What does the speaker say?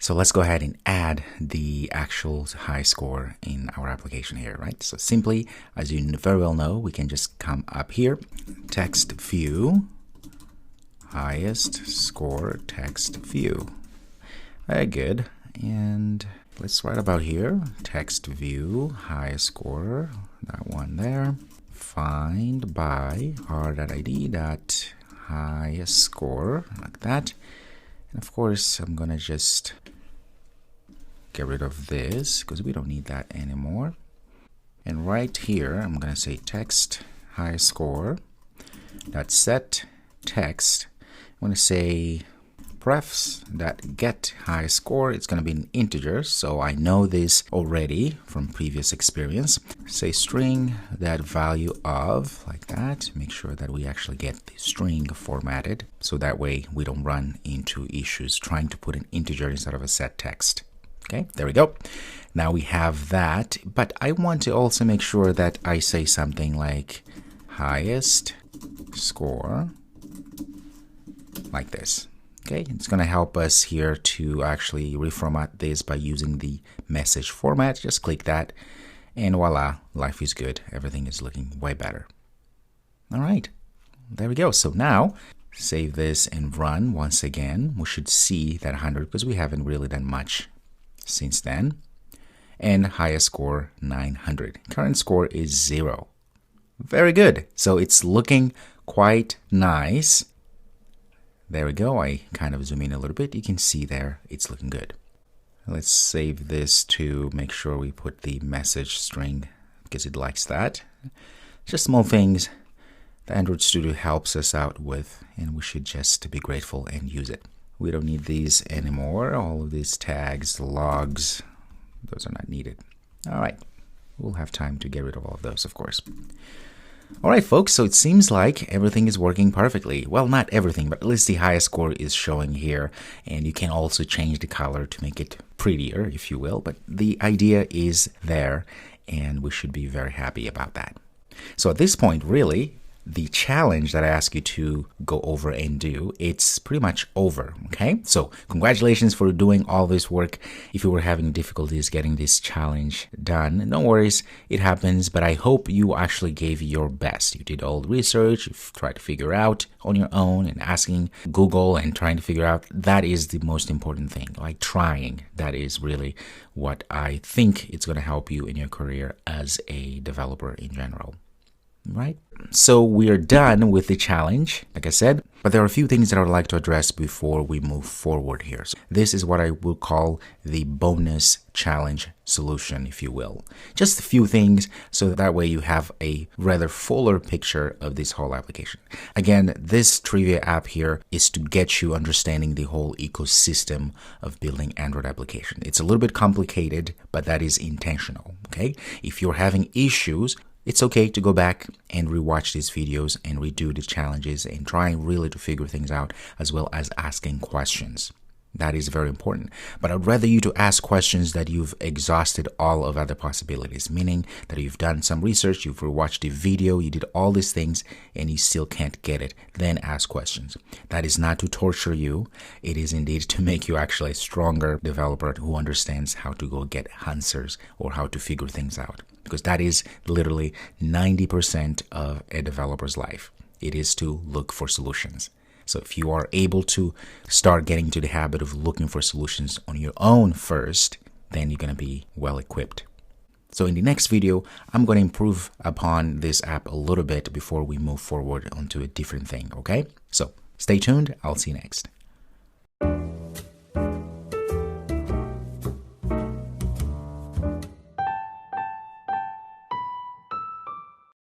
So let's go ahead and add the actual HighestScore in our application here, right? So simply, as you very well know, we can just come up here, text view, HighestScore text view. Very good. And let's write about here, text view, HighestScore, that one there. Find by r.id.HighestScore, like that. And of course, I'm gonna just get rid of this because we don't need that anymore. And right here, I'm gonna say text HighestScore dot set text. I'm gonna say prefs that get HighestScore. It's going to be an integer, so I know this already from previous experience. Say string that value of, like that. Make sure that we actually get the string formatted, so that way we don't run into issues trying to put an integer instead of a set text. Okay, there we go. Now we have that, but I want to also make sure that I say something like HighestScore, like this. Okay, it's going to help us here to actually reformat this by using the message format. Just click that and voila, life is good. Everything is looking way better. All right, there we go. So now save this and run once again. We should see that 100 because we haven't really done much since then. And HighestScore 900. Current score is 0. Very good. So it's looking quite nice. There we go. I kind of zoom in a little bit. You can see there it's looking good. Let's save this to make sure we put the message string because it likes that. Just small things the Android Studio helps us out with, and we should just be grateful and use it. We don't need these anymore. All of these tags, logs, those are not needed. All right. We'll have time to get rid of all of those, of course. All right, folks, so it seems like everything is working perfectly. Well, not everything, but at least the HighestScore is showing here. And you can also change the color to make it prettier, if you will. But the idea is there, and we should be very happy about that. So at this point, really, the challenge that I ask you to go over and do, it's pretty much over, okay? So congratulations for doing all this work. If you were having difficulties getting this challenge done, no worries, it happens, but I hope you actually gave your best. You did all the research, you've tried to figure out on your own and asking Google and trying to figure out. That is the most important thing, like trying. That is really what I think it's going to help you in your career as a developer in general. Right? So we are done with the challenge, like I said, but there are a few things that I would like to address before we move forward here. So this is what I will call the bonus challenge solution, if you will. Just a few things so that way you have a rather fuller picture of this whole application. Again, this trivia app here is to get you understanding the whole ecosystem of building Android application. It's a little bit complicated, but that is intentional, okay? If you're having issues, it's okay to go back and rewatch these videos and redo the challenges and trying really to figure things out, as well as asking questions. That is very important. But I'd rather you to ask questions that you've exhausted all of other possibilities, meaning that you've done some research, you've rewatched the video, you did all these things, and you still can't get it. Then ask questions. That is not to torture you. It is indeed to make you actually a stronger developer who understands how to go get answers or how to figure things out. Because that is literally 90% of a developer's life. It is to look for solutions. So if you are able to start getting into the habit of looking for solutions on your own first, then you're going to be well equipped. So in the next video, I'm going to improve upon this app a little bit before we move forward onto a different thing, okay? So stay tuned. I'll see you next.